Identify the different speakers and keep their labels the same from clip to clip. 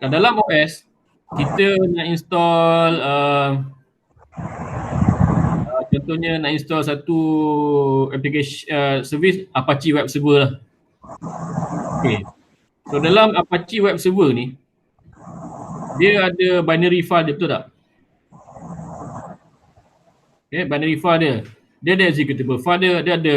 Speaker 1: kat dalam OS kita nak install contohnya nak install satu application service Apache Web Server lah. Okay. So dalam Apache Web Server ni dia ada binary file dia, betul tak? Okay, binary file dia. Dia ada executable file dia, dia ada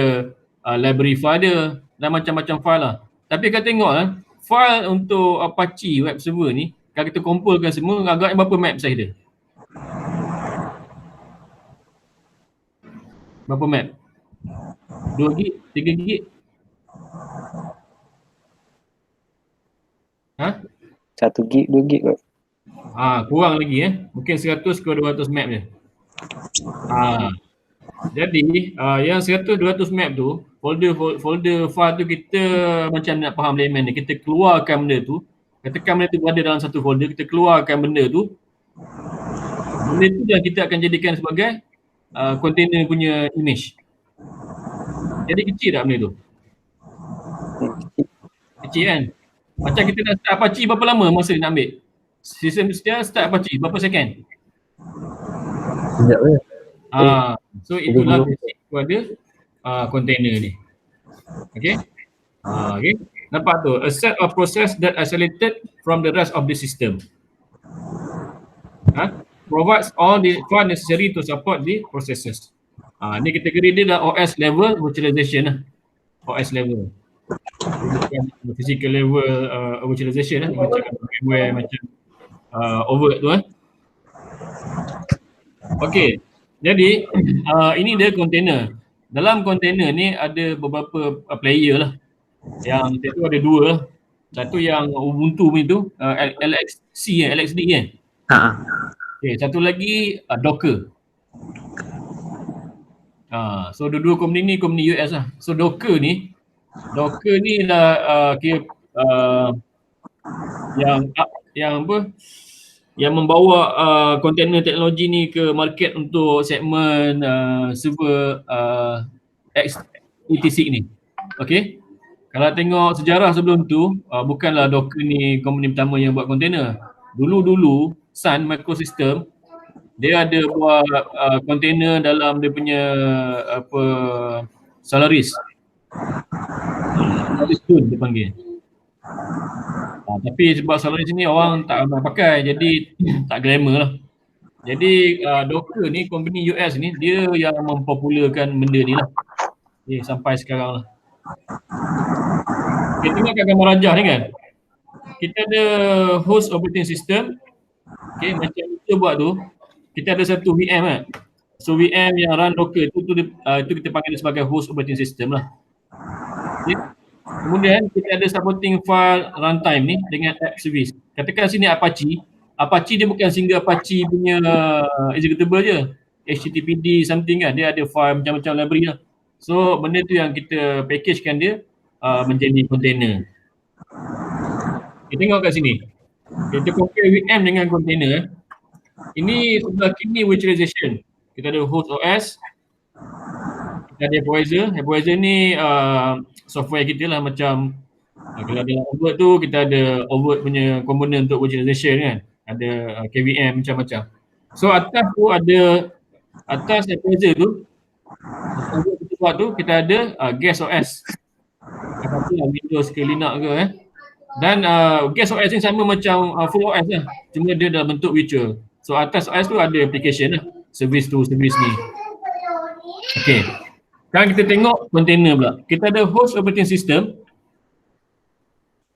Speaker 1: library file dia dan macam-macam file lah. Tapi kita tengok file untuk Apache Web Server ni, kalau kita kumpulkan semua, agaknya berapa map size dia? Berapa map? 2 gig? 3 gig? Ha?
Speaker 2: 1 gig, 2 gig kot.
Speaker 1: Kurang lagi mungkin 100 ke 200 map je. Jadi yang 100-200 map tu, folder file tu kita macam nak faham layman ni, kita keluarkan benda tu, katakan benda tu berada dalam satu folder, kita keluarkan benda tu yang kita akan jadikan sebagai container punya image. Jadi kecil tak benda tu? Kecil kan? Macam kita nak start Apache, berapa lama masa nak ambil? Sistem dia start Apache, berapa second?
Speaker 3: Sekejap je.
Speaker 1: So itulah basic pada container ni. Okay. Okay. Nampak tu, a set of process that isolated from the rest of the system. Provides all the file necessary to support the processes. Ni kategori dia dah OS level virtualization lah. OS level. Bukan physical level virtualization macam VMware, macam overt tu Okay. Jadi ini dia container. Dalam container ni ada beberapa player lah. Yang satu ada dua lah. Satu yang Ubuntu ni tu LXD kan? Okay, satu lagi Docker. So dua-dua company ni company US lah. So Docker ni dah kira yang membawa container teknologi ni ke market untuk segmen server x86 ni. Okay. Kalau tengok sejarah sebelum tu, bukanlah Docker ni company pertama yang buat container. Dulu-dulu Sun Microsystem dia ada buat container dalam dia punya Solaris. Solaris pun dia panggil. Tapi sebab Solaris ni orang tak nak pakai, jadi tak glamour lah. Jadi Docker ni company US ni dia yang mempopularkan benda ni lah. Sampai sekarang lah. Kita tengok kat gambar rajah ni kan. Kita ada host operating system. Okay, macam kita buat tu, kita ada satu VM kan. So VM yang run Docker tu kita panggil sebagai host operating system lah. Okay. Kemudian kita ada supporting file runtime ni dengan app service. Katakan sini Apache. Apache dia bukan single Apache punya executable je. HTTPD something kan. Dia ada file macam-macam library lah. So benda tu yang kita packagekan dia menjadi container. Kita tengok kat sini. Kita compare VM dengan container. Ini sebelah kiri virtualization. Kita ada host OS. Kita ada hypervisor. Hypervisor ni software kita lah, macam kalau dalam overt tu kita ada overt punya komponen untuk virtualization kan. Ada KVM macam-macam. So atas tu ada, atas hypervisor tu, kita buat tu kita ada guest OS. Apakah Windows ke Linux ke Dan guest OS ni sama macam full OS lah. Cuma dia dalam bentuk virtual. So atas OS tu ada application lah. Service tu, service ni. Okay. Sekarang kita tengok container pula. Kita ada host operating system.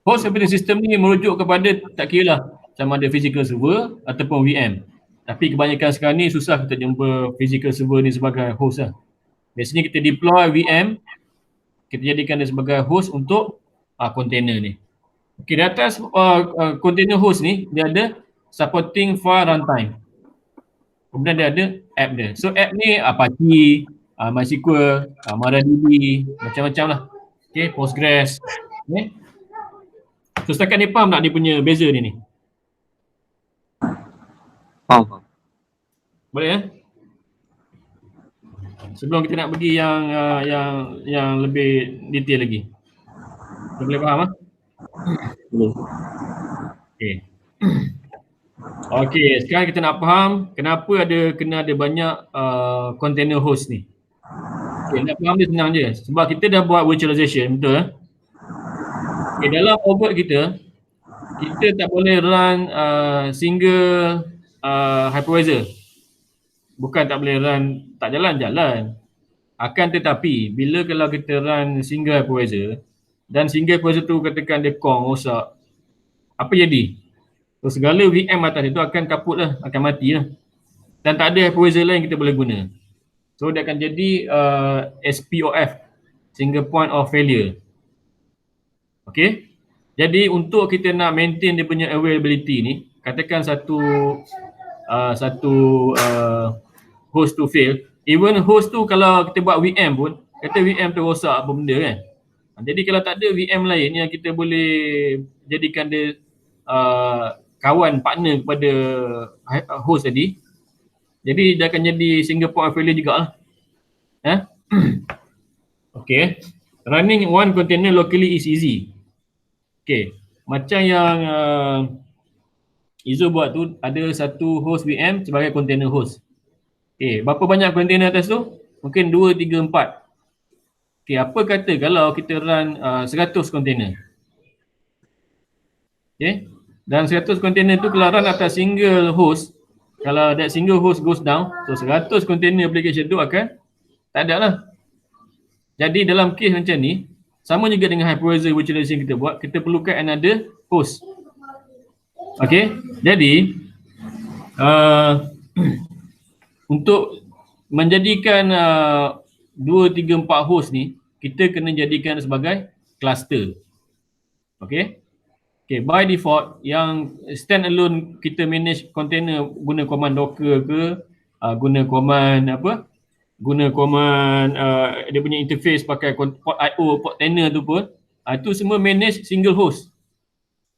Speaker 1: Host operating system ni merujuk kepada tak kira lah sama ada physical server ataupun VM. Tapi kebanyakan sekarang ni susah kita jumpa physical server ni sebagai host lah. Biasanya kita deploy VM, kita jadikan dia sebagai host untuk container ni. Okay, di atas container host ni, dia ada supporting file runtime. Kemudian dia ada app dia. So app ni Apache, MySQL, MariaDB, macam-macam lah. Okay, Postgres. Okay. So setakat ni faham tak dia punya beza dia ni?
Speaker 2: Faham.
Speaker 1: Boleh Sebelum kita nak pergi yang lebih detail lagi. Kita boleh faham Boleh. Okay. Okey, sekarang kita nak faham kenapa kena ada banyak container host ni. Okay, nak faham dia senang je. Sebab kita dah buat virtualization, betul? Okay, dalam orbit kita tak boleh run single hypervisor. Bukan tak boleh run, tak jalan. Akan tetapi, bila kalau kita run single hypervisor dan single hypervisor tu katakan dia kong, rosak, apa jadi? So, segala VM atas itu akan kaput lah, akan mati lah. Dan tak ada hypervisor lain kita boleh guna. So, dia akan jadi SPOF, single point of failure. Okay. Jadi, untuk kita nak maintain dia punya availability ni, katakan satu host tu fail. Even host tu kalau kita buat VM pun, kata VM tu rosak apa benda kan. Jadi kalau tak ada VM lain yang kita boleh jadikan dia kawan, partner kepada host tadi, jadi dia akan jadi single point of failure jugalah. Okay. Running one container locally is easy. Okay. Macam yang Izo buat tu, ada satu host VM sebagai container host. Okay, berapa banyak container atas tu? Mungkin 2, 3, 4. Okay, apa kata kalau kita run 100 container? Okay, dan 100 container tu kalau run atas single host, kalau that single host goes down, so 100 container application tu akan tak ada lah. Jadi dalam case macam ni, sama juga dengan hypervisor virtualization kita buat, kita perlukan another host. Okay, jadi untuk menjadikan 2, 3, 4 host ni, kita kena jadikan sebagai cluster. Okay. Okay, by default yang stand alone kita manage container guna command docker ke, guna command dia punya interface pakai port IO, port tenor tu pun, itu semua manage single host.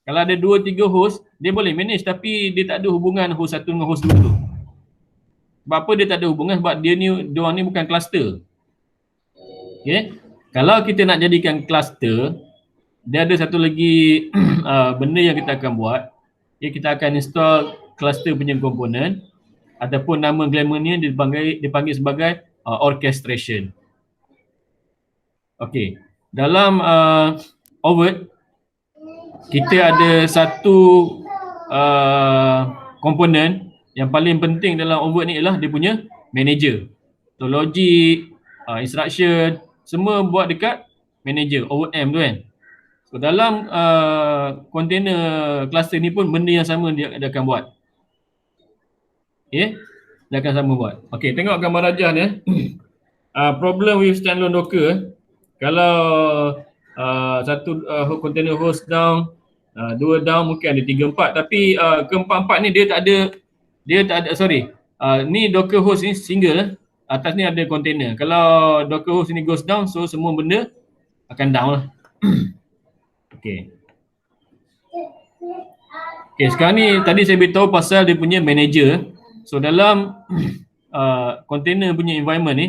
Speaker 1: Kalau ada 2, 3 host, dia boleh manage tapi dia tak ada hubungan host satu dengan host dua tu. Sebab apa dia tak ada hubungan? Sebab diorang ni bukan cluster. Okay. Kalau kita nak jadikan cluster, dia ada satu lagi benda yang kita akan buat. Okay, kita akan install cluster punya komponen ataupun nama glamournya dipanggil sebagai orchestration. Okay. Dalam Overt, kita ada satu komponen yang paling penting dalam Overt ni ialah dia punya manager. So logic, instruction, semua buat dekat manager, OVM tu kan. So dalam container cluster ni pun benda yang sama dia akan buat. Okay, dia akan sama buat. Okay, tengok gambar rajah ni. Problem with standalone Docker, kalau satu container host down, 2 down, mungkin ada 3, 4, tapi keempat-empat ni dia tak ada ni Docker host ni single, atas ni ada container. Kalau Docker host ni goes down, so semua benda akan down lah. Okay. Okay, sekarang ni tadi saya beritahu pasal dia punya manager. So dalam container punya environment ni,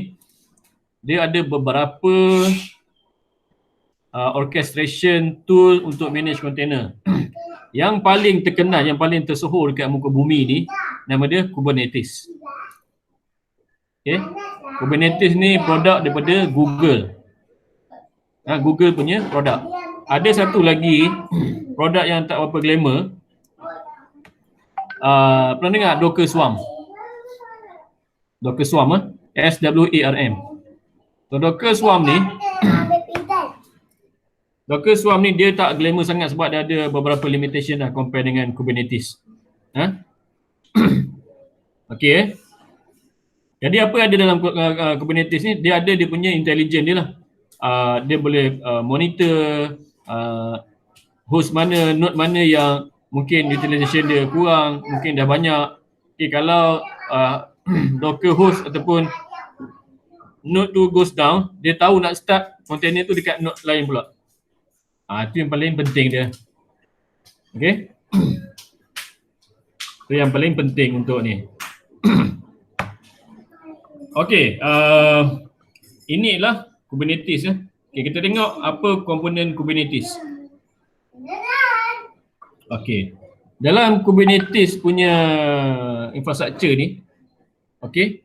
Speaker 1: dia ada beberapa orchestration tool untuk manage container. Yang paling terkenal, yang paling tersohor dekat muka bumi ni, nama dia Kubernetes. Okay. Kubernetes ni produk daripada Google. Google punya produk. Ada satu lagi produk yang tak berapa glamour. Pernah dengar Docker Swarm? Docker Swarm, SWARM. So Docker Swarm ni dia tak glamour sangat sebab dia ada beberapa limitation lah compare dengan Kubernetes. Okay. Jadi apa yang ada dalam Kubernetes ni, dia ada dia punya intelligence dia lah. Dia boleh monitor host mana, node mana yang mungkin utilization dia kurang, mungkin dah banyak. Okay, kalau Docker host ataupun node tu goes down, dia tahu nak start container tu dekat node lain pula. Itu yang paling penting dia. Okay. Itu yang paling penting untuk ni. Okay, inilah Kubernetes ya. Okay, kita tengok apa komponen Kubernetes. Okay, dalam Kubernetes punya infrastructure ni, okey,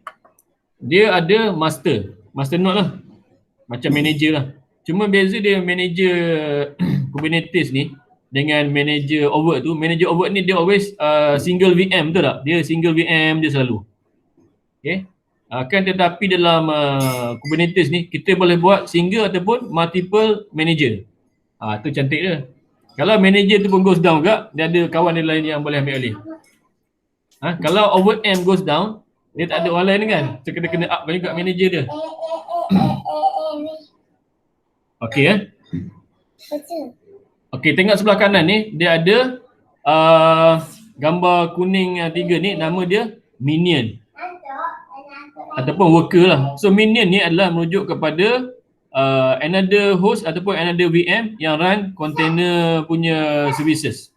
Speaker 1: dia ada master node lah, macam manager lah. Cuma beza dia manager Kubernetes ni dengan manager Overt tu, manager Overt ni dia always single VM, betul tak? Dia single VM dia selalu. Okey. Kan tetapi dalam Kubernetes ni kita boleh buat single ataupun multiple manager. Tu cantik dia. Kalau manager tu pun goes down juga, dia ada kawan dia lain yang boleh ambil alih. Kalau OverM goes down, dia tak ada orang lain kan. So kena upkan juga manager dia. Okey Okey, tengok sebelah kanan ni, dia ada gambar kuning 3 ni, nama dia minion ataupun worker lah. So minion ni adalah merujuk kepada another host ataupun another VM yang run container punya services.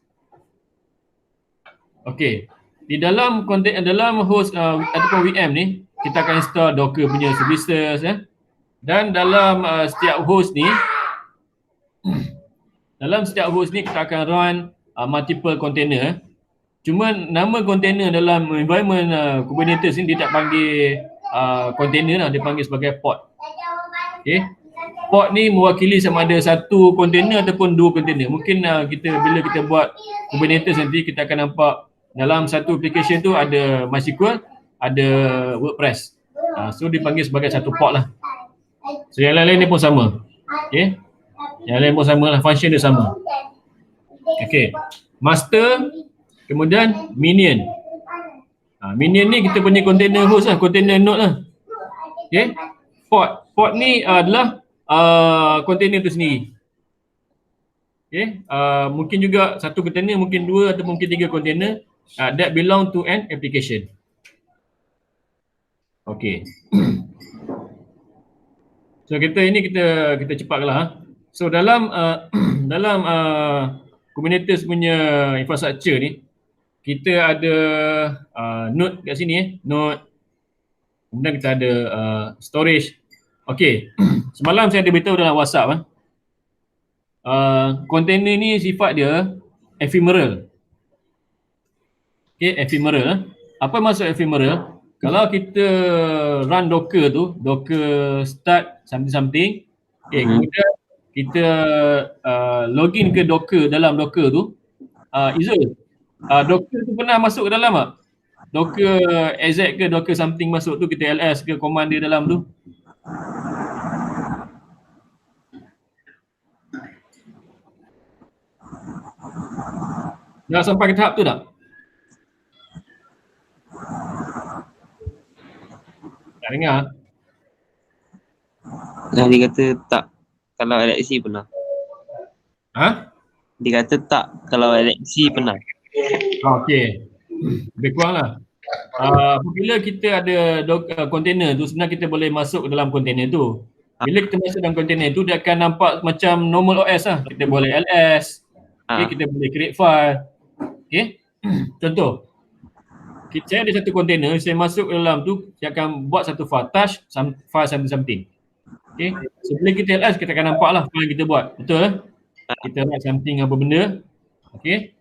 Speaker 1: Okey, di dalam host ataupun VM ni kita akan install Docker punya services dan dalam setiap host ni kita akan run multiple container. Cuma nama container dalam environment Kubernetes ni dia tak panggil container lah, dia panggil sebagai pod. Okey. Pod ni mewakili sama ada satu container ataupun dua container. Mungkin bila kita buat Kubernetes nanti kita akan nampak dalam satu application tu ada MySQL, ada WordPress. So dipanggil sebagai satu pod lah. So yang lain-lain ni pun sama. Okey. Yang lain pun sama lah, function dia sama. Okey. Master, kemudian minion. Minion ni kita punya container host lah, container node lah. Okey. Pod ni adalah container tu sendiri. Okey. Mungkin juga satu container, mungkin dua atau mungkin tiga container that belong to an application. Okey. So kita cepatlah. So dalam Kubernetes punya infrastructure ni kita ada node kat sini node. Kemudian kita ada storage. Okey. Semalam saya ada beritahu dalam WhatsApp container ni sifat dia ephemeral. Okey, ephemeral. Apa maksud ephemeral? Kalau kita run Docker tu, Docker start something. Okey, kemudian kita login ke Docker, dalam Docker tu, Izzul, Docker tu pernah masuk ke dalam tak? Docker exec ke Docker something masuk tu, kita ls ke command dia dalam tu? Dah sampai ke tahap tu tak? Tak dengar?
Speaker 2: Dia kata tak. Kalau Alexi pernah. Dia kata tak. Kalau Alexi pernah.
Speaker 1: Okey. Lebih kurang lah. Apabila kita ada container tu, sebenarnya kita boleh masuk ke dalam container tu. Bila kita masuk dalam container tu, dia akan nampak macam normal OS lah. Kita boleh ls. Okay, kita boleh create file. Okay. Contoh. Saya ada satu container, saya masuk ke dalam tu, saya akan buat satu file touch, file something. Okay. So bila kita ls, kita akan nampak lah file yang kita buat. Betul? Kita write something apa benda. Okay.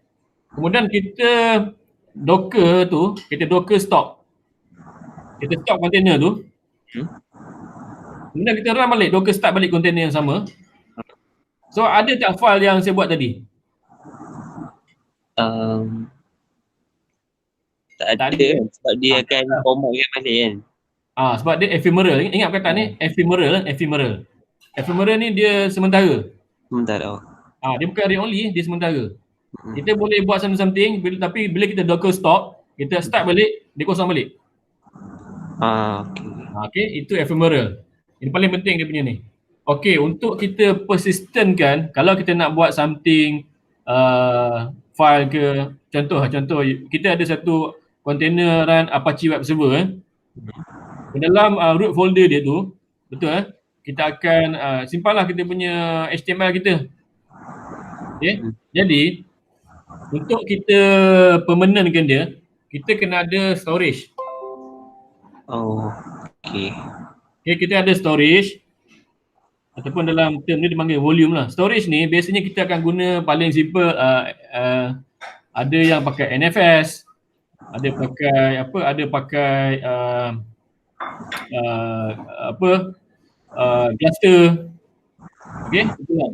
Speaker 1: Kemudian kita Docker tu, kita Docker stop. Kita stop container tu. Kemudian kita run balik, Docker start balik container yang sama. So ada tak file yang saya buat tadi?
Speaker 2: Tak ada. Sebab dia akan format balik kan.
Speaker 1: Sebab dia ephemeral. Ingat perkataan ni? Ephemeral. Ephemeral ni dia sementara. Dia bukan read only, dia sementara. Kita boleh buat something, tapi bila kita Docker stop, kita start balik, dia kosong balik. Okay, itu ephemeral. Ini paling penting dia punya ni. Okay, untuk kita persistentkan, kalau kita nak buat something, file ke, contoh kita ada satu container run Apache Web Server. Dalam root folder dia tu, betul kita akan simpanlah kita punya HTML kita. Okay, jadi untuk kita permanentkan dia, kita kena ada storage. Okay, kita ada storage ataupun dalam term ni dipanggil volume lah. Storage ni biasanya kita akan guna paling simple ada yang pakai NFS, ada pakai apa, ada pakai cluster. Okey, itulah.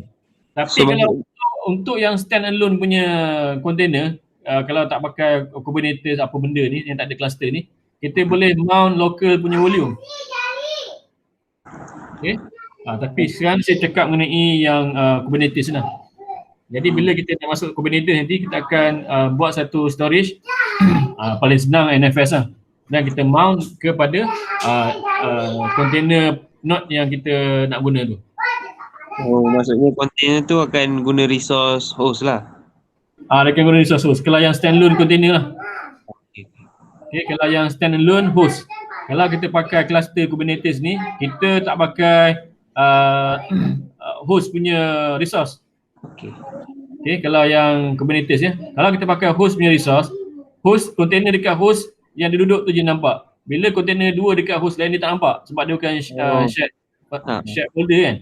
Speaker 1: Tapi
Speaker 2: So,
Speaker 1: kalau untuk yang stand alone punya container, kalau tak pakai Kubernetes apa benda ni yang tak ada cluster ni, kita boleh mount local punya volume. Okey. Tapi sekarang saya cakap mengenai yang Kubernetes lah. Jadi bila kita nak masuk Kubernetes nanti, kita akan buat satu storage paling senang NFS lah, dan kita mount kepada container node yang kita nak guna tu.
Speaker 2: maksudnya container tu akan guna resource host lah.
Speaker 1: Dia akan guna resource host. Kalau yang standalone container lah. Okay, kalau yang standalone host. Kalau kita pakai cluster Kubernetes ni, kita tak pakai host punya resource. Okay, kalau yang Kubernetes ya. Kalau kita pakai host punya resource, host container dekat host yang dia duduk tu je nampak. Bila container dua dekat host lain, dia tak nampak sebab dia bukan shared folder kan.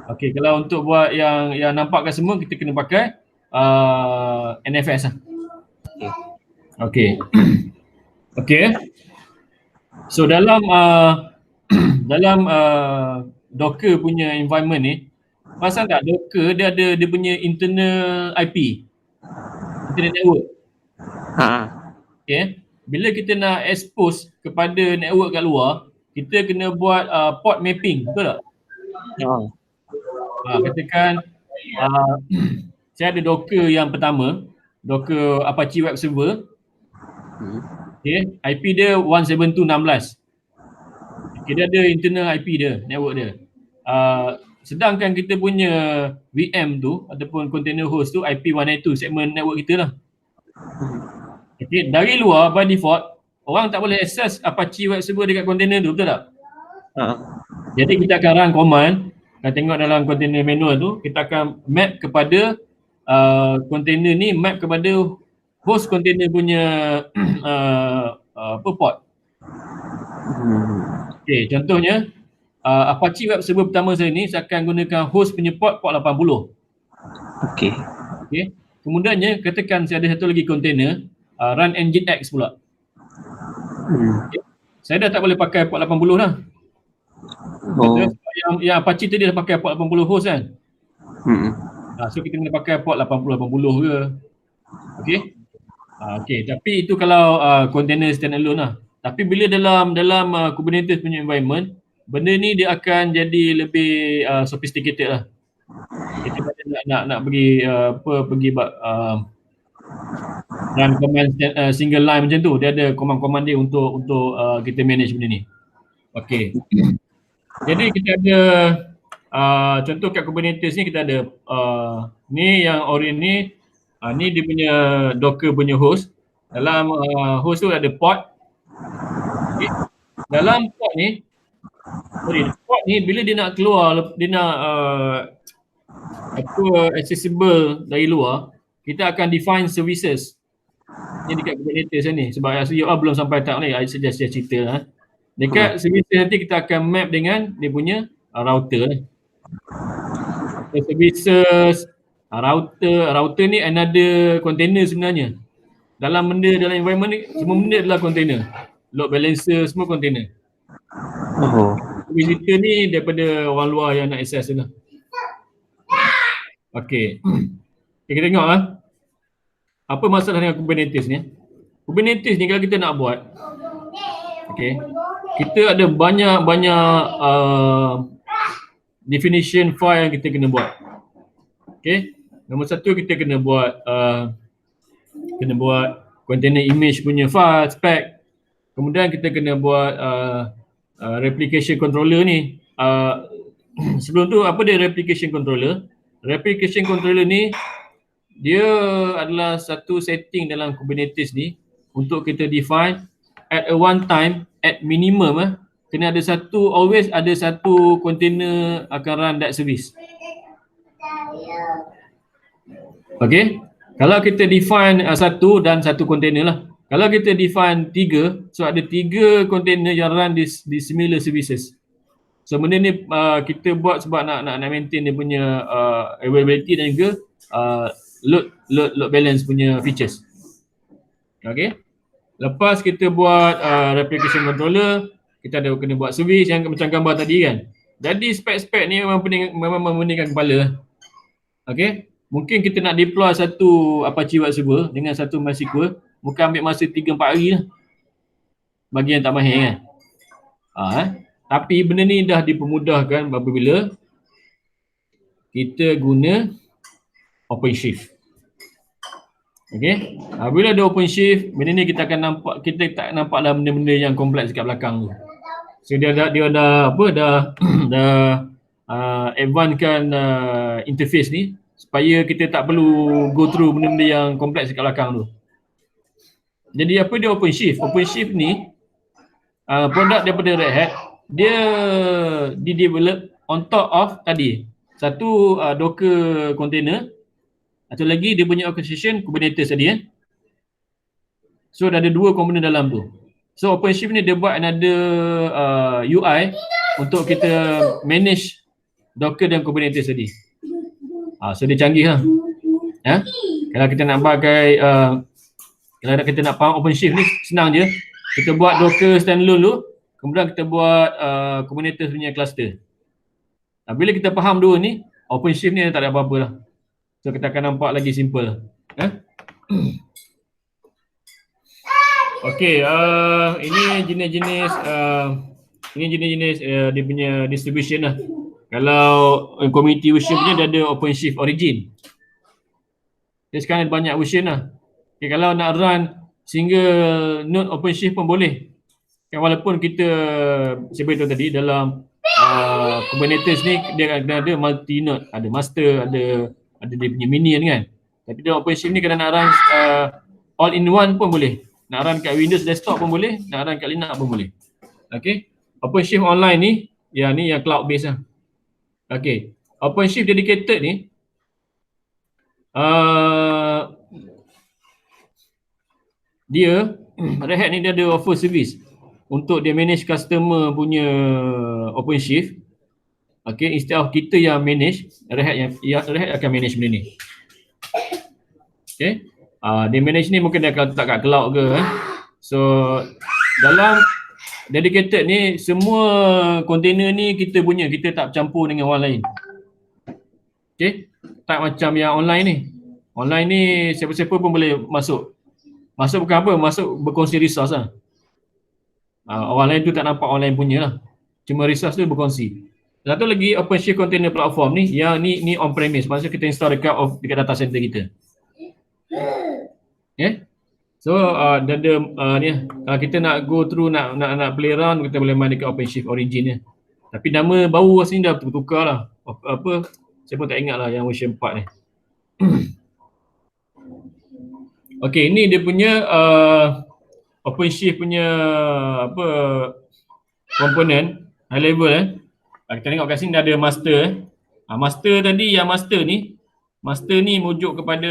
Speaker 1: Okey, kalau untuk buat yang nampakkan semua, kita kena pakai NFS lah. Okey. Okey. So dalam dalam Docker punya environment ni, pasal tak Docker dia ada dia punya internal IP, internet network. Okey. Bila kita nak expose kepada network kat luar, kita kena buat port mapping, betul tak? Katakan saya ada Docker yang pertama, Docker Apache Web Server. Okay, IP dia 172.16. Okay, dia ada internal IP dia, network dia. Sedangkan kita punya VM tu ataupun container host tu IP 192, segmen network kita lah. Okay, dari luar by default orang tak boleh access Apache Web Server dekat container tu, betul tak? Jadi kita akan run command. Kalau tengok dalam container manual tu, kita akan map kepada container ni, map kepada host container punya port. Okay, contohnya Apache Web Server pertama saya ni, saya akan gunakan host punya port 80. Okay. Kemudiannya katakan saya ada satu lagi container run nginx pula. Okay. Saya dah tak boleh pakai port 80 dah. Yang Apache tadi dah pakai port 80 host kan. So kita kena pakai port 80 ke. Okey. Okey, tapi itu kalau container standalone lah. Tapi bila dalam Kubernetes punya environment, benda ni dia akan jadi lebih sophisticated lah. Kita nak pergi pergi run command single line macam tu, dia ada command-command dia untuk kita manage benda ni. Okey. Jadi kita ada contoh kat Kubernetes ni, kita ada ni yang orange ni, ni dia punya Docker punya host. Dalam host tu ada port. Okay. Dalam port ni, bila dia nak keluar, dia nak accessible dari luar, kita akan define services ni dekat Kubernetes ni. Sebab belum sampai tahap ni, saya cerita lah. Dekat services nanti kita akan map dengan dia punya router ni. Services, router ni another container sebenarnya. Dalam environment ni, semua benda adalah container. Load balancer semua container. Visitor ni daripada orang luar yang nak access tu lah. Okey. Kita tengok lah. Apa masalah dengan Kubernetes ni? Kubernetes ni kalau kita nak buat, okey, kita ada banyak definition file yang kita kena buat. Okey. Nombor satu, kita kena buat container image punya file spec. Kemudian kita kena buat replication controller ni. Sebelum tu, apa dia replication controller? Replication controller ni dia adalah satu setting dalam Kubernetes ni untuk kita define at a one time, at minimum kena ada always ada satu container akan run that service. Okay, kalau kita define satu dan satu container lah. Kalau kita define 3, so ada 3 container yang run di similar services. So benda ni kita buat sebab nak maintain dia punya availability dan juga load load balance punya features. Okay. Lepas kita buat replication controller, kita ada kena buat service yang macam gambar tadi kan. Jadi spek-spek ni memang memeningkan kepala. Okay. Mungkin kita nak deploy satu Apache Web Server dengan satu MySQL, mungkin ambil masa 3-4 hari lah. Bagi yang tak mahir kan. Tapi benda ni dah dipermudahkan apabila kita guna OpenShift. Okay. Bila ada OpenShift, benda ni kita tak nampak dah benda-benda yang kompleks kat belakang tu. So dia dah advance-kan interface ni supaya kita tak perlu go through benda-benda yang kompleks kat belakang tu. Jadi apa dia OpenShift? OpenShift ni produk daripada Red Hat, dia di-develop on top of tadi. Satu Docker container, satu lagi dia punya orchestration Kubernetes tadi So dah ada 2 komponen dalam tu. So OpenShift ni dia buat another UI untuk kita manage Docker dan Kubernetes tadi. So dia canggih lah. Kalau kita nak pakai kalau kita nak faham OpenShift ni senang je. Kita buat Docker standalone dulu, kemudian kita buat Kubernetes punya cluster. Bila kita faham dua ni, OpenShift ni tak ada apa-apa lah. So kita akan nampak lagi simple. Okey, ini jenis-jenis dia punya distribution lah. Kalau community version punya dia ada OpenShift Origin. Jadi sekarang ada banyak version lah. Okay, kalau nak run single node OpenShift pun boleh. Walaupun kita saya beritahu tadi dalam Kubernetes ni dia ada multi node, ada master, ada dia punya minion kan. Tapi dalam OpenShift ni kalau nak run all in one pun boleh. Nak run kat Windows desktop pun boleh, nak run kat Linux pun boleh. Okey. OpenShift online ni, yang cloud based lah. Okey. OpenShift dedicated ni dia Red Hat ni dia ada offer service untuk dia manage customer punya OpenShift. Okey, instead of kita yang manage, Red Hat akan manage benda ni. Okey. Dia manage ni mungkin dia akan letak kat cloud ke So dalam dedicated ni semua container ni kita punya, kita tak campur dengan orang lain. Okey, tak macam yang online ni. Online ni siapa-siapa pun boleh masuk. Masuk bukan apa, masuk berkongsi resource lah. Orang lain tu tak nampak orang lain punya lah. Cuma resource tu berkongsi. Satu lagi OpenShift Container Platform ni, yang ni on premise, maksudnya kita install dekat data center kita. So dia ada ni kalau kita nak go through nak play around, kita boleh main dekat OpenShift Origin ni. Tapi nama baru sini dah tukar lah. Apa saya pun tak ingat lah yang version 4 ni. Okey, ini dia punya OpenShift punya apa komponen high level kita tengok kat sini dah ada master master tadi, yang master ni merujuk kepada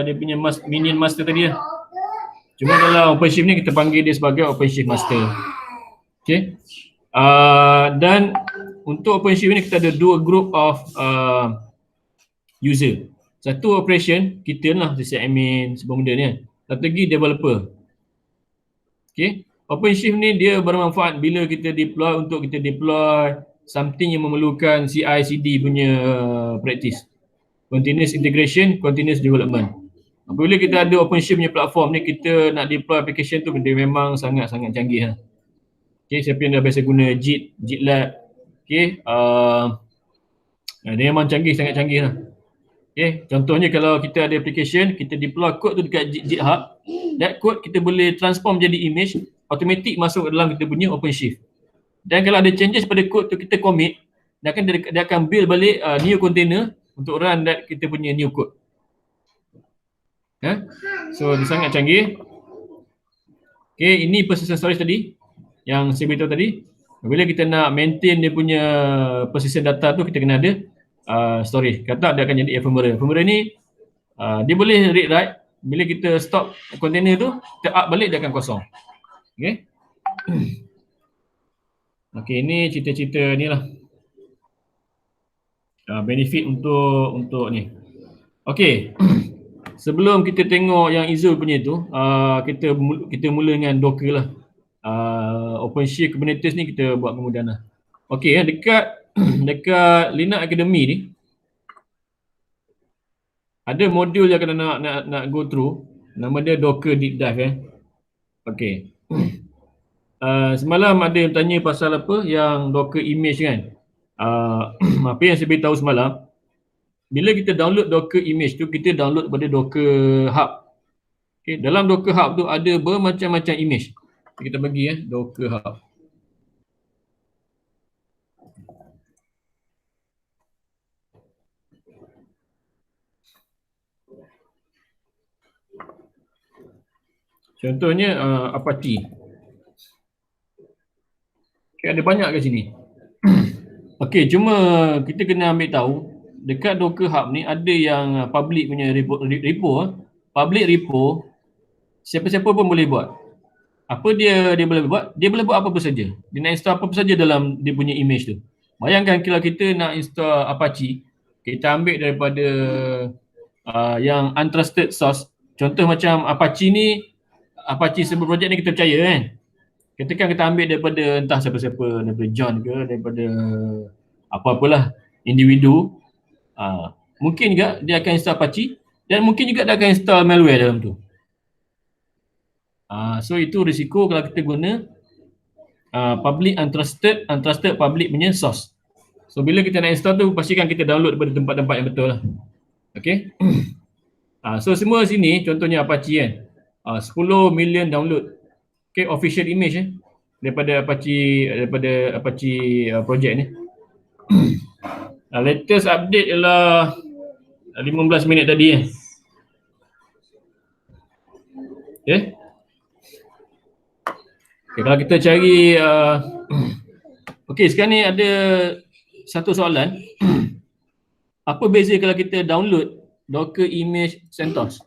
Speaker 1: dia punya minion master tadi lah. Cuma dalam OpenShift ni kita panggil dia sebagai OpenShift master. Okey. Dan untuk OpenShift ni kita ada 2 group of user. Satu operation, kita lah sesi admin sebab benda ni kan. Satu lagi developer. Okay. OpenShift ni dia bermanfaat bila kita deploy, untuk kita deploy something yang memerlukan CI/CD punya practice. Continuous integration, continuous development. Apabila kita ada OpenShift punya platform ni, kita nak deploy application tu dia memang sangat-sangat canggih lah. Okay, siapa yang dah biasa guna GitLab. Okay, dia memang canggih, sangat canggih lah. Okay, contohnya kalau kita ada application, kita deploy code tu dekat GitHub, that code kita boleh transform jadi image, automatic masuk dalam kita punya OpenShift. Dan kalau ada changes pada code tu, kita commit, dia akan build balik new container untuk run that kita punya new code. So dia sangat canggih. Okay, ini persistent storage tadi yang saya beritahu tadi. Bila kita nak maintain dia punya persistent data tu, kita kena ada storage. Kata dia akan jadi ephemeral. Ephemeral ni dia boleh read write. Bila kita stop container tu, kita up balik dia akan kosong. Okay. Okay, ini cerita-cerita ni lah. Benefit untuk ni. Okay. sebelum kita tengok yang Izul punya tu, kita mula dengan Docker lah. OpenShift Kubernetes ni kita buat kemudian lah. Okey, dekat dekat Linux Academy ni ada modul yang kena nak go through. Nama dia Docker Deep Dive. Okey. Semalam ada yang tanya pasal apa yang Docker image kan. Apa yang saya beritahu semalam, bila kita download Docker image tu, kita download pada Docker Hub. Okay, dalam Docker Hub tu ada bermacam-macam image. Kita bagi Docker Hub. Contohnya Apache. Okay, ada banyak kat sini. Okey, cuma kita kena ambil tahu dekat Docker Hub ni ada yang public punya repo. Public repo siapa-siapa pun boleh buat. Apa dia boleh buat? Dia boleh buat apa-apa saja. Dia nak install apa-apa saja dalam dia punya image tu. Bayangkan kalau kita nak install Apache, kita ambil daripada yang untrusted source. Contoh macam Apache ni, Apache server project ni kita percaya kan. Katakan kita ambil daripada entah siapa-siapa, daripada John ke, daripada apa-apalah individu. Mungkin juga dia akan install Apache dan mungkin juga dia akan install malware dalam tu. So itu risiko kalau kita guna public untrusted public punya source. So bila kita nak install tu, pastikan kita download daripada tempat-tempat yang betul lah. Okay. So semua sini contohnya Apache kan. 10 million download. Okay, official image daripada Apache project ni. Latest update ialah 15 minit tadi Okay. Okay, kalau kita cari okey, sekarang ni ada satu soalan. Apa beza kalau kita download Docker image CentOS?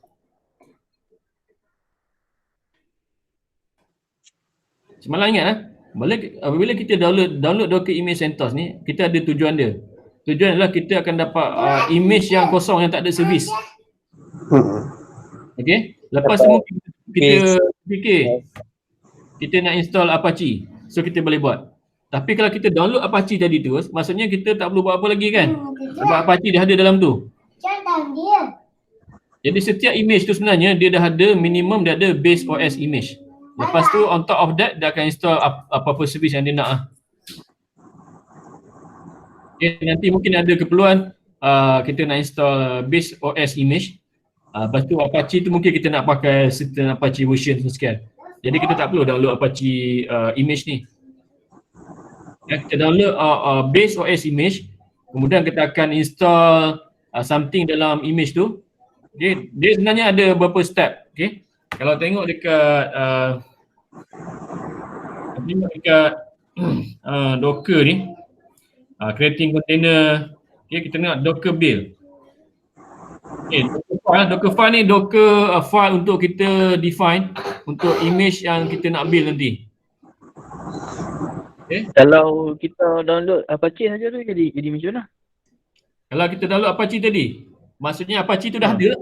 Speaker 1: Semalam ingat apabila kita download Docker image CentOS ni, kita ada tujuan dia. Tujuan adalah kita akan dapat image yang kosong yang tak ada servis. Okey, lepas tu kita fikir kita nak install Apache, so kita boleh buat. Tapi kalau kita download Apache tadi tu, maksudnya kita tak perlu buat apa lagi kan? Sebab Apache dah ada dalam tu. Jadi setiap image tu sebenarnya dia dah ada minimum, dia ada base OS image. Lepas tu on top of that dia akan install apa-apa servis yang dia nak. Okay, nanti mungkin ada keperluan kita nak install base OS image. Lepas tu Apache tu mungkin kita nak pakai certain Apache version sekian. Jadi kita tak perlu download Apache image ni. Kita download base OS image, kemudian kita akan install something dalam image tu. Okay. Dia sebenarnya ada beberapa step. Okay. Kalau tengok dekat Docker ni, creating container, okay, kita tengok Docker build. Okay, Docker file ni Docker file untuk kita define untuk image yang kita nak build nanti. Okay.
Speaker 4: Kalau kita download Apache saja tu jadi macam mana?
Speaker 1: Kalau kita download Apache tadi, maksudnya Apache tu dah ada.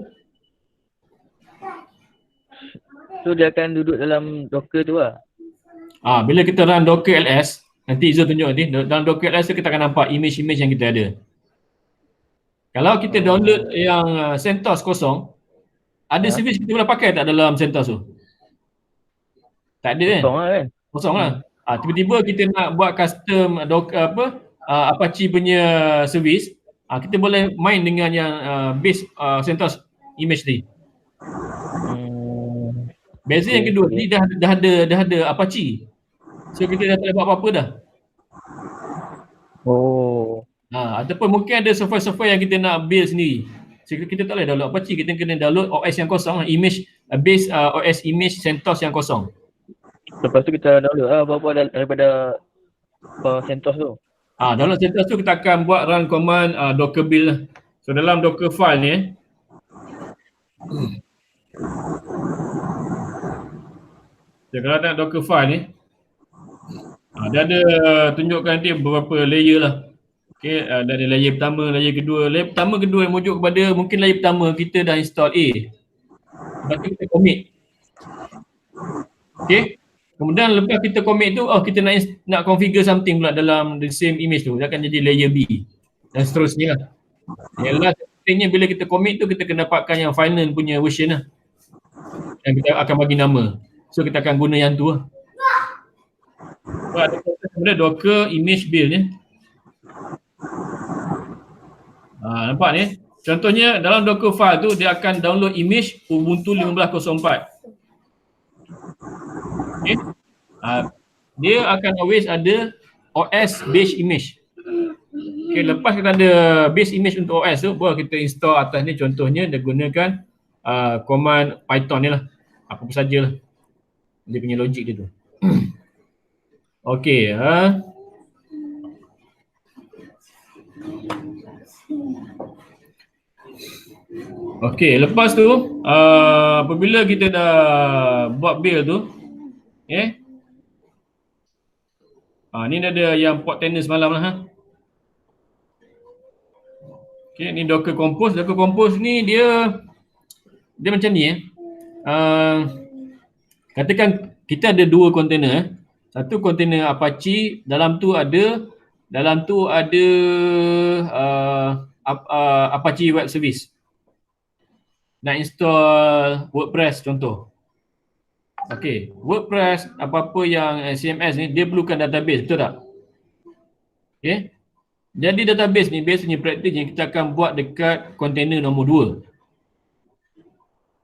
Speaker 4: So dia akan duduk dalam Docker tu lah.
Speaker 1: Bila kita run Docker ls, nanti Izzul tunjuk nanti, dalam Docker ls tu kita akan nampak image-image yang kita ada. Kalau kita download yang CentOS kosong, ada servis kita boleh pakai tak dalam CentOS tu? Tak ada kan?
Speaker 4: Kosong lah kan?
Speaker 1: Kosong lah. Tiba-tiba kita nak buat custom Apache punya servis, kita boleh main dengan yang base CentOS image ni. Beza yang kedua ni dah ada Apache. So kita dah tak boleh buat apa-apa dah. Ataupun mungkin ada software-software yang kita nak build sendiri. So kita tak boleh download Apache, kita kena download OS yang kosong, image base OS image CentOS yang kosong.
Speaker 4: Lepas tu kita download apa-apa daripada CentOS tu.
Speaker 1: Download CentOS tu kita akan buat run command docker build lah. So dalam Docker file ni so, kalau nak Docker file ni dia ada tunjukkan dia beberapa layer lah. Okay, dari layer pertama, layer kedua. Layer pertama, kedua yang merujuk kepada mungkin layer pertama kita dah install A. Lepas tu kita commit. Okay. Kemudian lepas kita commit tu, kita nak configure something pula dalam the same image tu. Dia akan jadi layer B. Dan seterusnya lah. Yang last pentingnya bila kita commit tu, kita kena dapatkan yang final punya version lah. Yang kita akan bagi nama. So kita akan guna yang tu lah. So ada kemudian Docker image build ni. Nampak ni? Contohnya dalam Docker file tu dia akan download image Ubuntu 15.04. Okay. Dia akan always ada OS base image. Okay, lepas kita ada base image untuk OS tu, baru kita install atas ni. Contohnya dia gunakan command Python ni lah. Apa-apa sajalah. Dia punya logik dia tu. Okay. Okay, lepas tu apabila kita dah buat build tu, ni ada yang port tenant semalam lah. Okay, ni Docker Compose. Docker Compose ni dia macam ni katakan kita ada dua container. Satu container Apache, dalam tu ada Apache Web Service. Nak install WordPress contoh. Okay, WordPress apa-apa yang CMS ni dia perlukan database, betul tak? Okay. Jadi database ni biasanya praktisnya kita akan buat dekat container nombor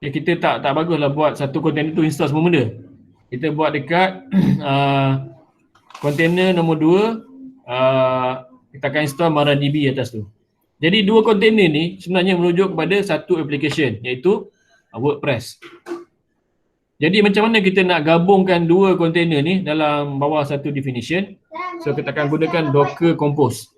Speaker 1: 2. Okay, kita tak baguslah buat satu container tu install semua benda. Kita buat dekat container nombor 2, kita akan install MariaDB atas tu. Jadi dua container ni sebenarnya merujuk kepada satu application iaitu WordPress. Jadi macam mana kita nak gabungkan dua container ni dalam bawah satu definition? So kita akan gunakan Docker Compose.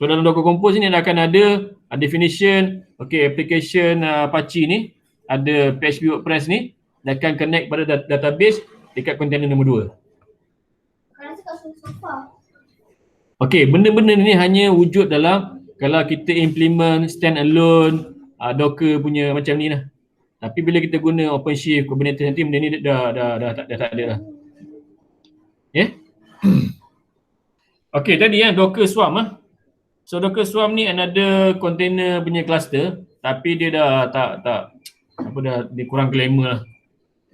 Speaker 1: So dalam Docker Compose ni akan ada definition, okay, application Apache ni, ada PHP WordPress ni, dia akan connect pada database dekat container nombor 2. Okay, benda-benda ni hanya wujud dalam kalau kita implement standalone Docker punya macam ni lah. Tapi bila kita guna OpenShift, Kubernetes nanti benda ni dah tak ada lah. Okay. Okay, tadi Docker Swarm . So Docker Swarm ni another container punya cluster, tapi dia dah dia kurang glamour lah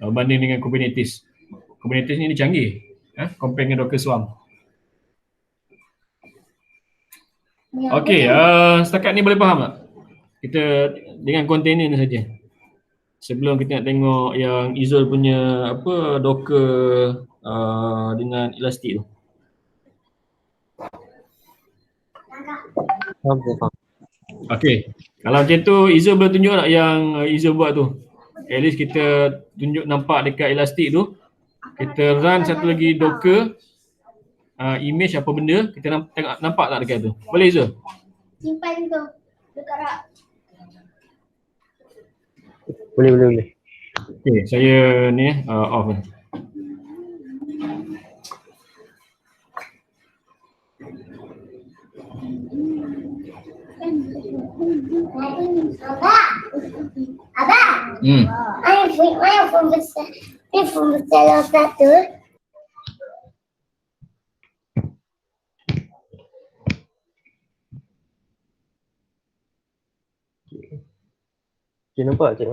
Speaker 1: banding dengan Kubernetes. Kubernetes ni dia canggih compare dengan Docker Swarm. Okay, setakat ni boleh faham tak? Kita dengan container ni saja. Sebelum kita nak tengok yang Izzul punya Docker dengan Elastic tu. Okay, kalau macam tu Izzul boleh tunjuk tak yang Izzul buat tu? At least kita tunjuk nampak dekat Elastic tu. Kita run satu lagi Docker image apa benda, kita tengok nampak tak dekat tu? Boleh Izzul?
Speaker 5: Simpan tu dekat rak.
Speaker 4: Boleh.
Speaker 1: Okay, saya ni off ni.
Speaker 5: Abang. Mana phone besar? Ni phone besar yang satu.
Speaker 4: Okay, nampak cik?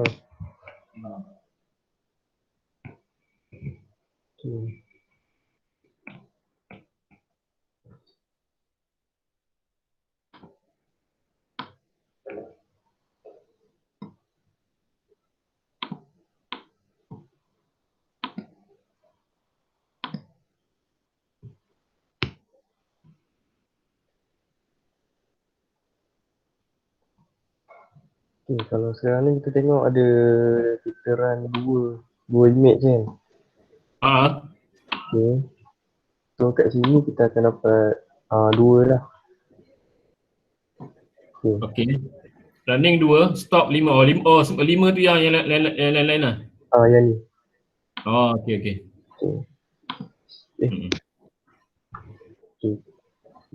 Speaker 4: Okay. Okay, kalau sekarang ni kita tengok ada kita run dua image kan. Okay. So kat sini kita akan dapat dua lah.
Speaker 1: Okay. Running 2, stop 5. 5 tu yang lain-lain lah.
Speaker 4: Yang ni.
Speaker 1: Okay.
Speaker 4: Okay.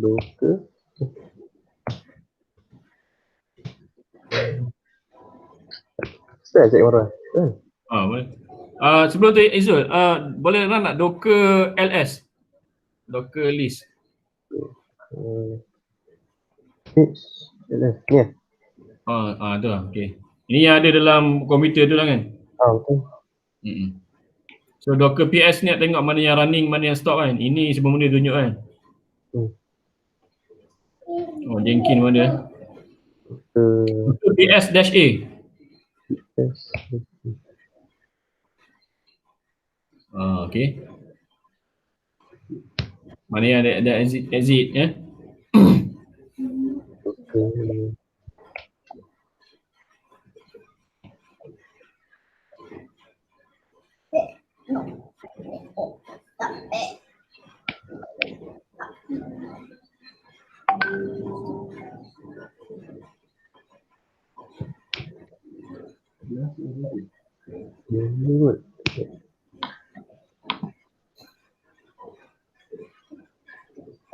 Speaker 4: Docker. Start cek orang.
Speaker 1: Boleh. Sebelum tu Izul, boleh run tak Docker LS? Docker list.
Speaker 4: Ni ya?
Speaker 1: Tu lah. Okay. Ini yang ada dalam komputer tu lah kan?
Speaker 4: Betul.
Speaker 1: So Docker PS ni nak tengok mana yang running, mana yang stop kan? Ini semua benda tunjuk kan? Jenkins mana? Docker PS-A. Okay. Mana yang ada exit ya?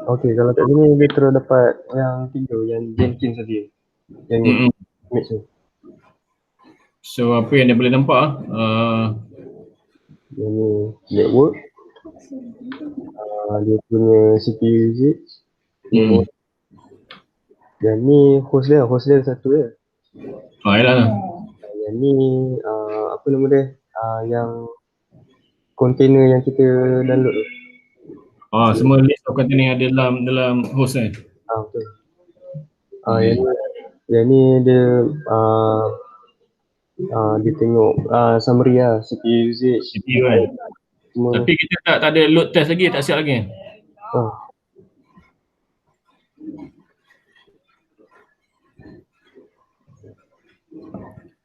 Speaker 4: Okey, kalau kat sini dia terus dapat yang 3 yang Jenkins saja. Yang image tu.
Speaker 1: So apa yang dia boleh nampak
Speaker 4: Yang ni network. Dia punya CPU usage. Yang ni host dia satu je.
Speaker 1: Yalah.
Speaker 4: Yang ni apa nama dia? Yang container yang kita download tu.
Speaker 1: Semua list of container yang ada dalam host kan?
Speaker 4: Betul. Yang ni dia dia tengok summary lah, CPU usage.
Speaker 1: CPU kan? Tapi kita tak ada load test lagi, tak siap lagi kan?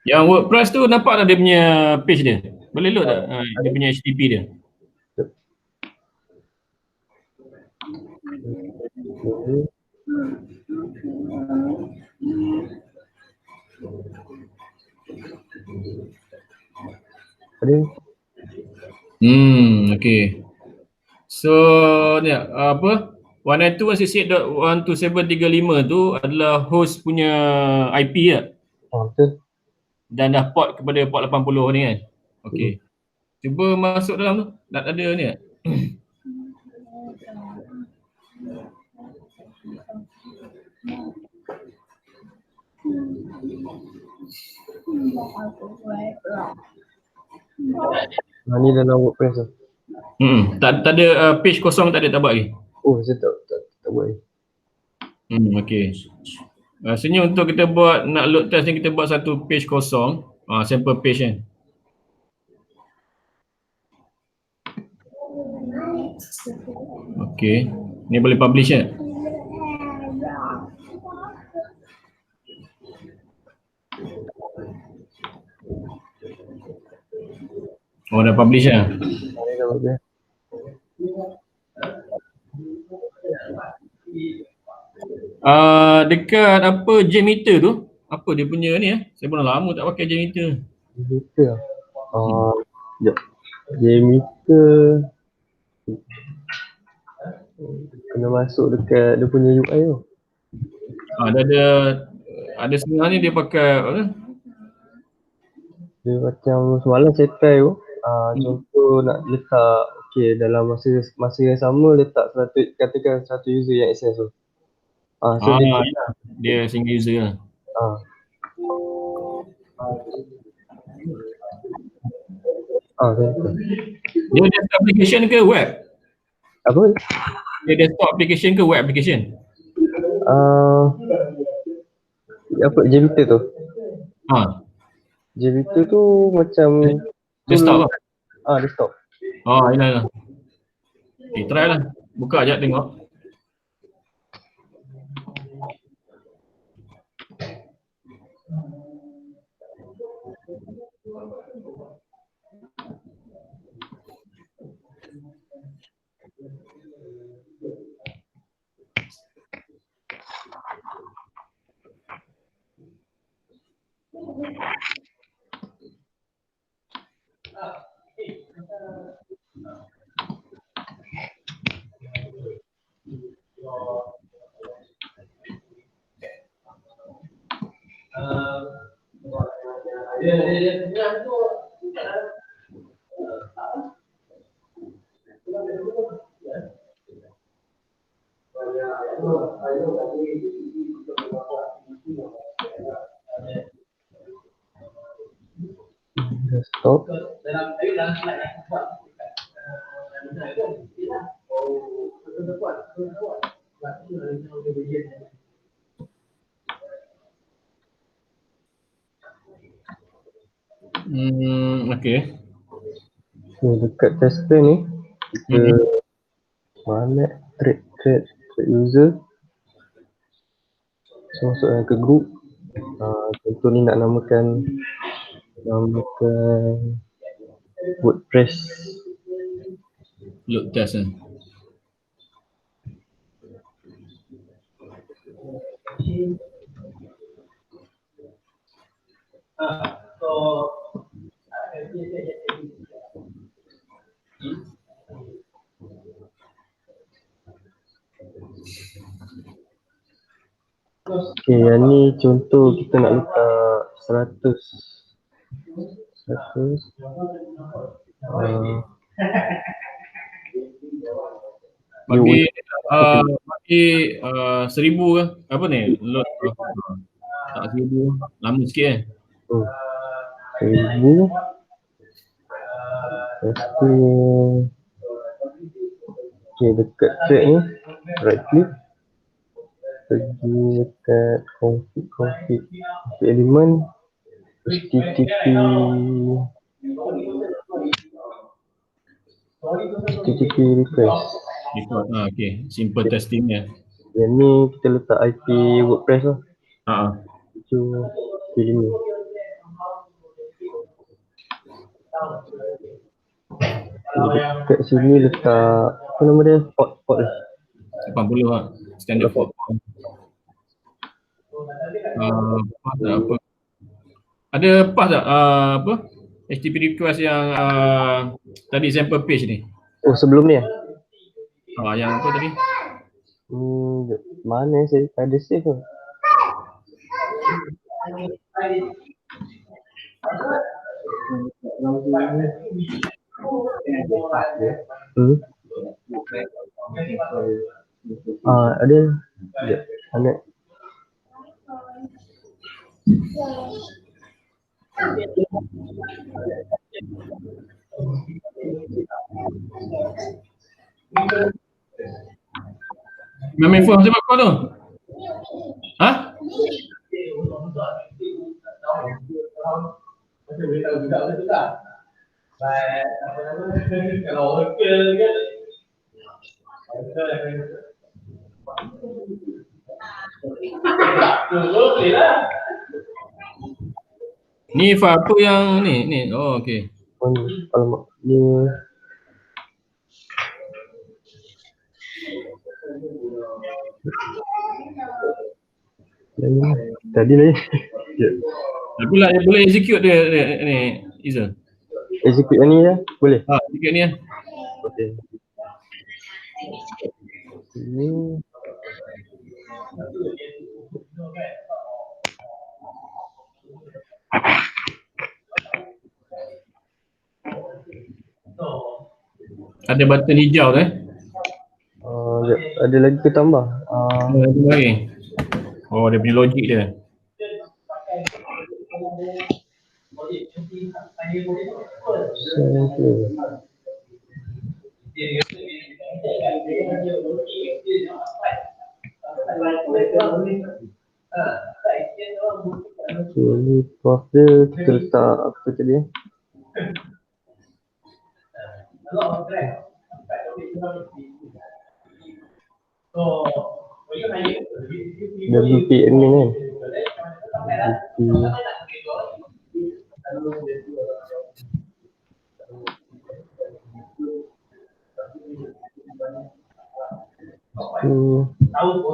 Speaker 1: Yang WordPress tu nampak tak dia punya page dia? Boleh load tak dia punya HTTP dia? Okay. So ni apa? 192.168.127.35 tu adalah host punya IP lah.
Speaker 4: Betul.
Speaker 1: Dan dah port kepada port 80 ni kan? Okay. Cuba masuk dalam tu. Tak ada ni tak?
Speaker 4: Ni dalam WordPress tu.
Speaker 1: Tak ada page kosong, tak ada, tak buat lagi.
Speaker 4: Saya tak buat lagi.
Speaker 1: Okay. Rasanya untuk kita buat, nak load test ni kita buat satu page kosong. Sample page kan. Okay. Ni boleh publish kan? Dah publish lah. Dekat apa JMeter tu, apa dia punya ni saya pun dah lama tak pakai JMeter.
Speaker 4: JMeter kena masuk dekat dia punya UI tu.
Speaker 1: Ada sebenarnya dia pakai apa?
Speaker 4: Dia macam semalam saya try tu. Contoh nak letak dalam masa yang sama letak 100, katakan 1 user yang access tu.
Speaker 1: Dia single user lah. Dia desktop application ke web?
Speaker 4: Apa?
Speaker 1: Dia desktop application ke web application?
Speaker 4: Apa JMeter tu? JMeter tu macam
Speaker 1: desktop lah.
Speaker 4: Desktop.
Speaker 1: Yalah. Okay, try lah. Buka sekejap tengok.
Speaker 4: Stop.
Speaker 1: Okay.
Speaker 4: Okay, dekat tester ni kita mana trade user. So masukkan ke group. Contoh ni nak namakan WordPress.
Speaker 1: Load test kan.
Speaker 4: Okay, yang ni contoh kita nak letak 100.
Speaker 1: Bagi 1000 ke? Apa ni? Load tak 1000. Lama sikit kan?
Speaker 4: 1000. Lepas tu okay, dekat track ni right click, pergi dekat config element, HTTP request.
Speaker 1: Okay, simple testing ya.
Speaker 4: Yang ni kita letak IP WordPress lah. Itu pilih ni. Dekat sini letak apa nama dia? Port dia.
Speaker 1: 80 lah. Standard port. Apa? Ada pas tak apa? HTTP request yang tadi sample page ni.
Speaker 4: Oh, sebelum ni
Speaker 1: Yang apa tadi?
Speaker 4: Mana saya ada save tu. Ada. Ada.
Speaker 1: Memory foam sebab kau tu? Ni file apa yang ni? Oh, okey.
Speaker 4: Alamak, ni tadi lagi.
Speaker 1: Tapi lah boleh execute dia ni Izzal.
Speaker 4: Execute yang ni ya? Boleh?
Speaker 1: Execute ni ya.
Speaker 4: Okey. Ini
Speaker 1: ada button hijau tu
Speaker 4: ada lagi ke tambah?
Speaker 1: Ada lagi. Oh, dia punya logik dia.
Speaker 4: Ini prof dia kita letak apa tadi ya? WP admin kan?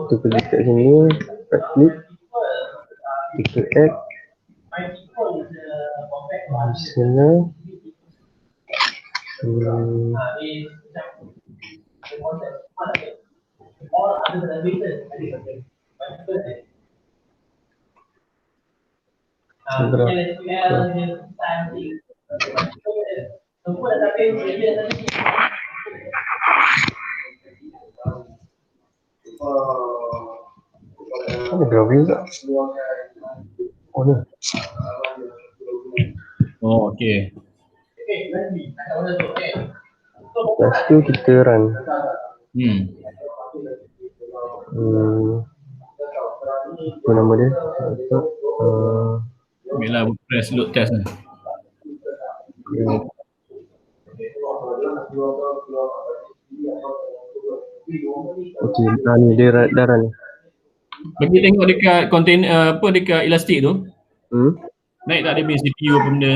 Speaker 4: Kita pergi kat sini, right click, kita add additional ada graphic tak? Oh ni.
Speaker 1: Oh, okey.
Speaker 4: Lepas tu kita run. Apa nama dia?
Speaker 1: Bila WordPress load test ni.
Speaker 4: Okey, ni dia dah run.
Speaker 1: Bagi tengok dekat container dekat Elastic tu.
Speaker 4: Hmm.
Speaker 1: Naik tak dia punya CPU apa benda.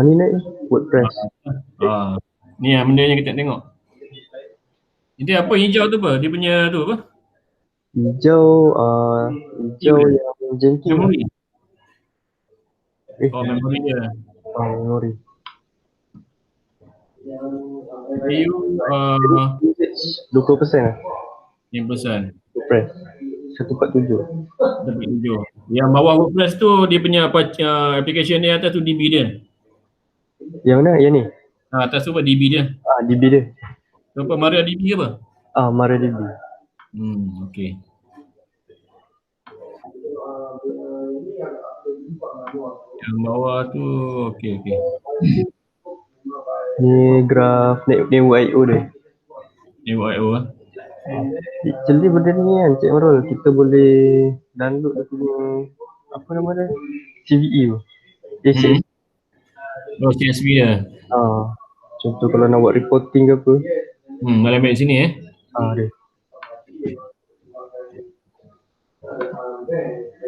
Speaker 4: Ni naik WordPress.
Speaker 1: Ni yang benda yang kita tengok. Ini apa hijau tu apa? Dia punya tu apa?
Speaker 4: Hijau yang Jenkins.
Speaker 1: Memory. Memory dia.
Speaker 4: Memory.
Speaker 1: CPU
Speaker 4: 20% lah.
Speaker 1: 5%.
Speaker 4: WordPress 147.
Speaker 1: Yang bawah WordPress tu dia punya application dia atas tu DB dia.
Speaker 4: Yang mana? Yang ni?
Speaker 1: Atas tu apa DB dia?
Speaker 4: DB dia.
Speaker 1: Apa MariaDB ke apa?
Speaker 4: MariaDB.
Speaker 1: Okey. Yang bawah tu okey.
Speaker 4: Ni graf Neo.io dia.
Speaker 1: Neo.io
Speaker 4: Actually benda ni kan Cik Marul, kita boleh download dia punya apa nama dia? CVE tu.
Speaker 1: CSV dia.
Speaker 4: Contoh kalau nak buat reporting ke apa.
Speaker 1: Boleh ambil sini
Speaker 4: Dia.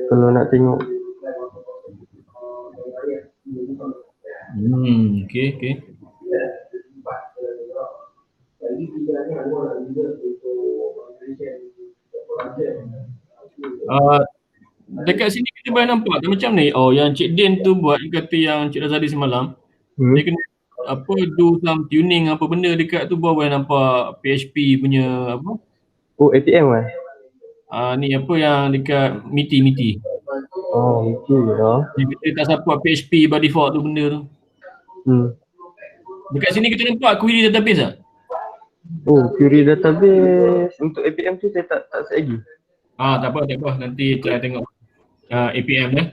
Speaker 4: Kalau nak tengok.
Speaker 1: Okey. Dekat sini kita boleh nampak macam ni. Yang Cik Din tu buat, dia kata yang Cik Razali semalam. Dia kena do some tuning apa benda dekat tu baru boleh nampak PHP punya apa?
Speaker 4: APM kan?
Speaker 1: Ni apa yang dekat MITI.
Speaker 4: MITI lah.
Speaker 1: Dia tak support PHP by default tu benda tu. Dekat sini kita nampak query database tak?
Speaker 4: Query database untuk APM tu saya tak set lagi. Tak apa.
Speaker 1: Nanti try tengok APM dia.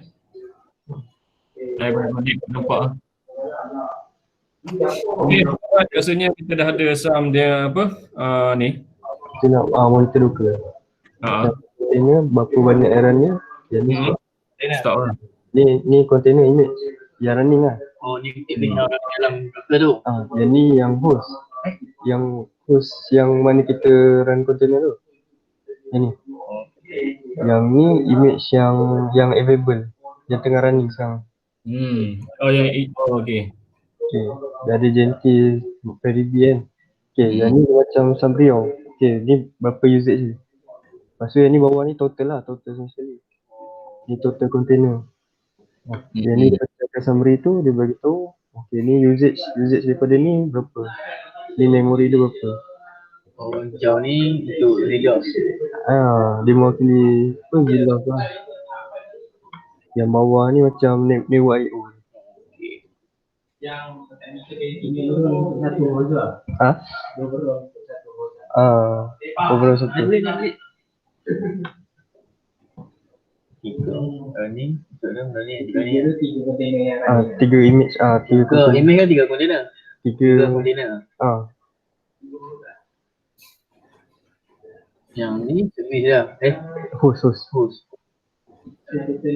Speaker 1: Saya boleh nampak. Okey, rasanya kita dah ada some dia apa? Ni.
Speaker 4: Kita nak monitor Docker. Container berapa banyak error-nya. Yang ni
Speaker 1: stop lah.
Speaker 4: Ni container image yang running lah.
Speaker 6: Ni dalam Docker tu.
Speaker 4: Yang ni yang host. Yang host yang mana kita run container tu. Yang ni. Yang ni image yang available, yang tengah running sekarang.
Speaker 1: Okey.
Speaker 4: Dah ada Jenkins, MariaDB kan. Yang ni macam Sambrion. Ni berapa usage ni. Lepas tu yang ni bawah ni total semesta ni. Ni total container. Yang ni dekat summary tu dia bagi tahu ni usage daripada ni berapa. Ni memori dia berapa.
Speaker 6: Hijau ni untuk Linux.
Speaker 4: Dia mewakili Linux lah. Yang bawah ni macam Neo.io.
Speaker 6: Yang ini satu juga.
Speaker 4: Overall satu. Tiga image.
Speaker 6: Image kan 3 container. 3 container. Yang ni service lah.
Speaker 4: Host.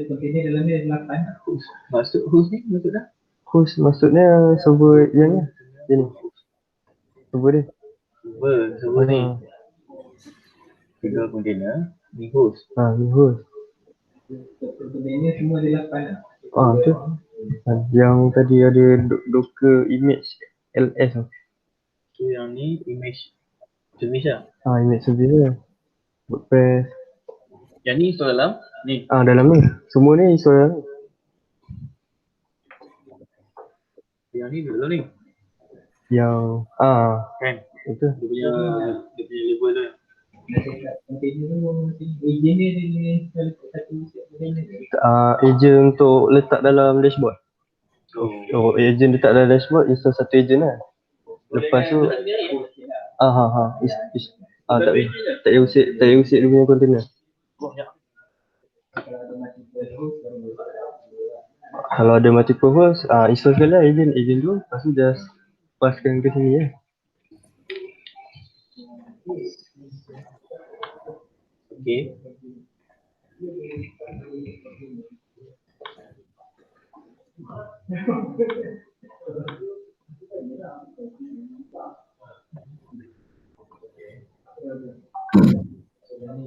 Speaker 6: Container dalam ni 8. Maksud host ni maksudnya?
Speaker 4: Host maksudnya server yang ni. Server dia.
Speaker 6: Server ni. 3 container. Ni host.
Speaker 4: Ni host.
Speaker 6: Container semua ada 8 lah.
Speaker 4: Tu. Yang tadi ada Docker image LS tu.
Speaker 6: Yang ni image service lah.
Speaker 4: Image service lah. WordPress.
Speaker 6: Yang ni install dalam ni.
Speaker 4: Dalam ni. Semua ni install dalam ni.
Speaker 6: Yang ni dulu ni.
Speaker 4: Yang
Speaker 6: kan.
Speaker 4: Itu.
Speaker 6: Dia punya label tu.
Speaker 4: Agent untuk letak dalam dashboard. Agent letak dalam dashboard, install satu agent lah. Lepas tu Tak boleh. Tak payah usik dia punya container. Kalau ada multiple host, install sekali lah agent dulu, lepas tu just paskan ke sini ya.
Speaker 6: Okay.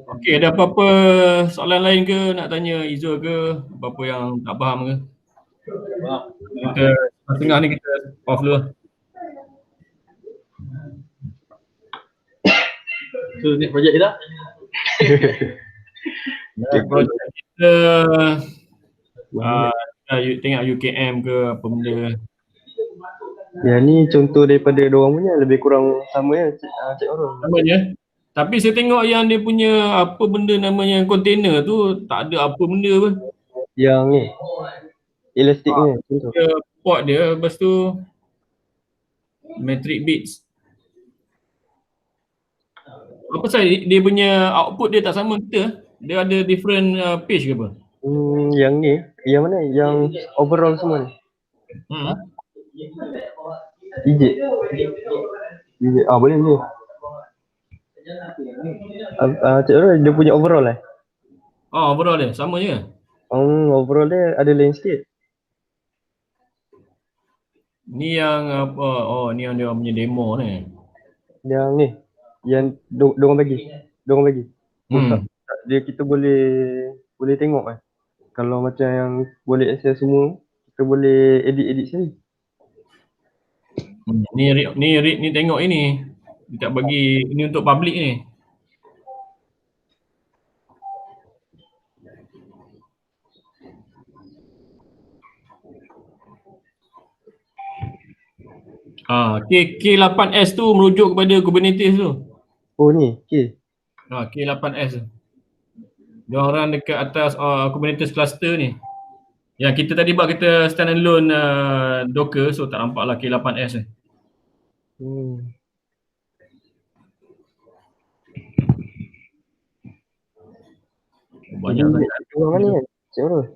Speaker 1: Okey, ada apa-apa soalan lain ke nak tanya Izul ke? Apa-apa yang tak faham ke? Kita tengah ni kita off dulu.
Speaker 6: So, ni projek dia dah?
Speaker 1: Projek kita tengok UKM ke apa benda.
Speaker 4: Yang ni contoh daripada diorang punya, lebih kurang sama ya Cik Orul.
Speaker 1: Sama je. Tapi saya tengok yang dia punya apa benda namanya container tu tak ada apa benda pun.
Speaker 4: Yang ni, elastik ni contoh.
Speaker 1: Dia port dia, lepas tu metric bits. Apa pasal dia punya output dia tak sama kita? Dia ada different page ke apa?
Speaker 4: Yang ni, yang mana? Yang overall semua ni. Ejek. Boleh. Cik Orul, dia punya overall
Speaker 1: Overall dia sama je.
Speaker 4: Overall dia ada lain sikit.
Speaker 1: Ni yang apa? Ni yang dia punya demo ni.
Speaker 4: Yang ni, yang diorang bagi. Dia kita boleh tengok Kalau macam yang boleh access semua, kita boleh edit sendiri.
Speaker 1: Ni tengok ini. Dia tak bagi ni untuk public ni. K8S tu merujuk kepada Kubernetes tu.
Speaker 4: Oh ni, okay.
Speaker 1: K8S tu. Dia orang dekat atas Kubernetes cluster ni. Yang kita tadi buat kita standalone Docker, so tak nampak lah K8S ni. Banyak sangat.
Speaker 4: Diorang mana kan? Cik Orul?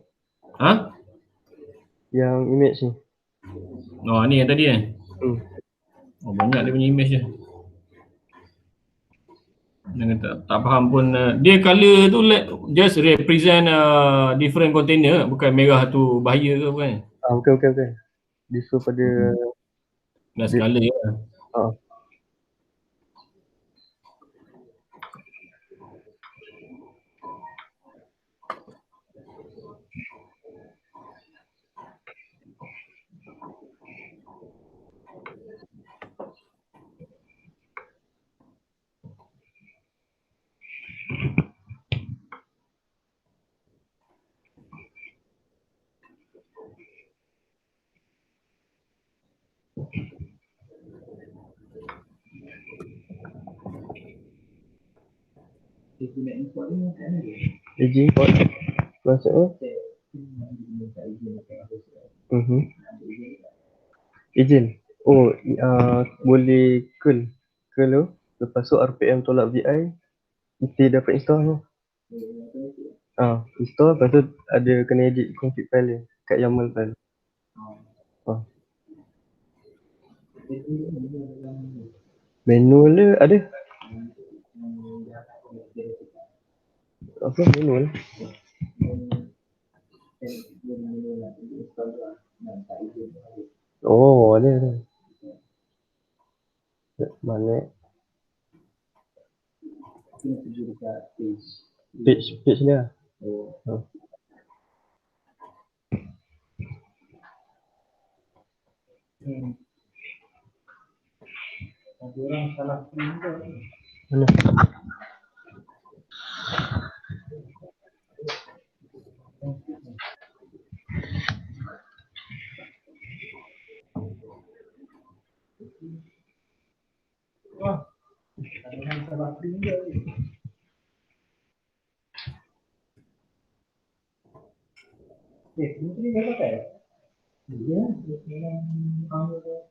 Speaker 4: Yang image ni.
Speaker 1: Ni yang tadi banyak dia punya image dia. Tak faham pun. Dia color tu just represent different container, bukan merah tu bahaya ke bukan?
Speaker 4: Bukan. Differ pada
Speaker 1: Dah color je lah.
Speaker 6: Dia guna import ni macam mana dia?
Speaker 4: agent import. Maksudnya? Agent. Boleh curl tu. Lepas tu RPM tolak VI, kita dapat install tu. Install, lepas tu ada kena edit config file dia kat YAML file. Manual dia ada. Apa manual? Ada. Mana? Page dia.
Speaker 6: Ada orang salah print ke?
Speaker 4: Mana?
Speaker 6: Ada orang salah print ke? Mungkin dia pakai? Dia memang panggil dia.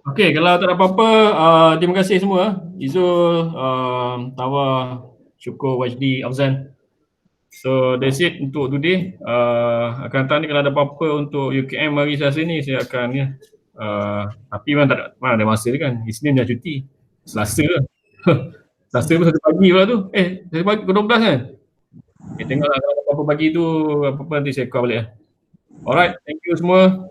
Speaker 1: Okey, kalau tak ada apa-apa, terima kasih semua. Izul, Tawa, Syukur, Wajdi, Afzan. So that's it untuk today. Akan datang ni kalau ada apa-apa untuk UKM hari Selasa ni saya akan tapi memang tak ada, mana ada masa kan. Isnin dah cuti. Selasa lah. Selasa pun 1 pagi pula tu. 1 pagi ke 12 kan? Tengoklah kalau ada apa-apa pagi tu, apa-apa nanti saya call balik. Alright, thank you semua.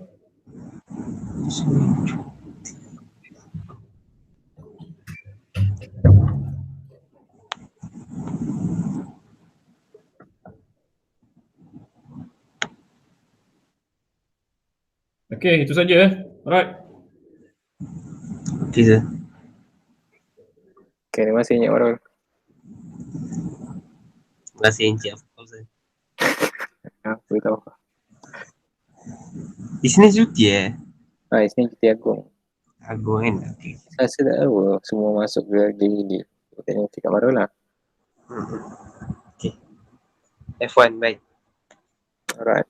Speaker 1: Okey, itu saja. Alright.
Speaker 2: Okay, sir.
Speaker 7: Okay, terima kasih Encik Marul.
Speaker 2: Terima kasih Encik Afzal, sir.
Speaker 7: Beritahu.
Speaker 2: Di sini cuti
Speaker 7: Sini kita Agung.
Speaker 2: Agung kan? Okay.
Speaker 7: Saya tak tahu semua masuk ke JD. Tanya Encik Marul lah.
Speaker 2: Okay. F1, baik.
Speaker 7: Alright.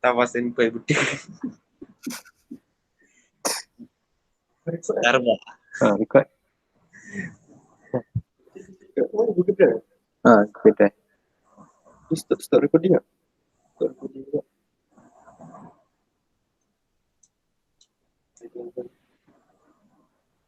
Speaker 2: Tawa simple budak. Darba.
Speaker 7: Record. Google Drive. Stop recording tak? Stop recording juga.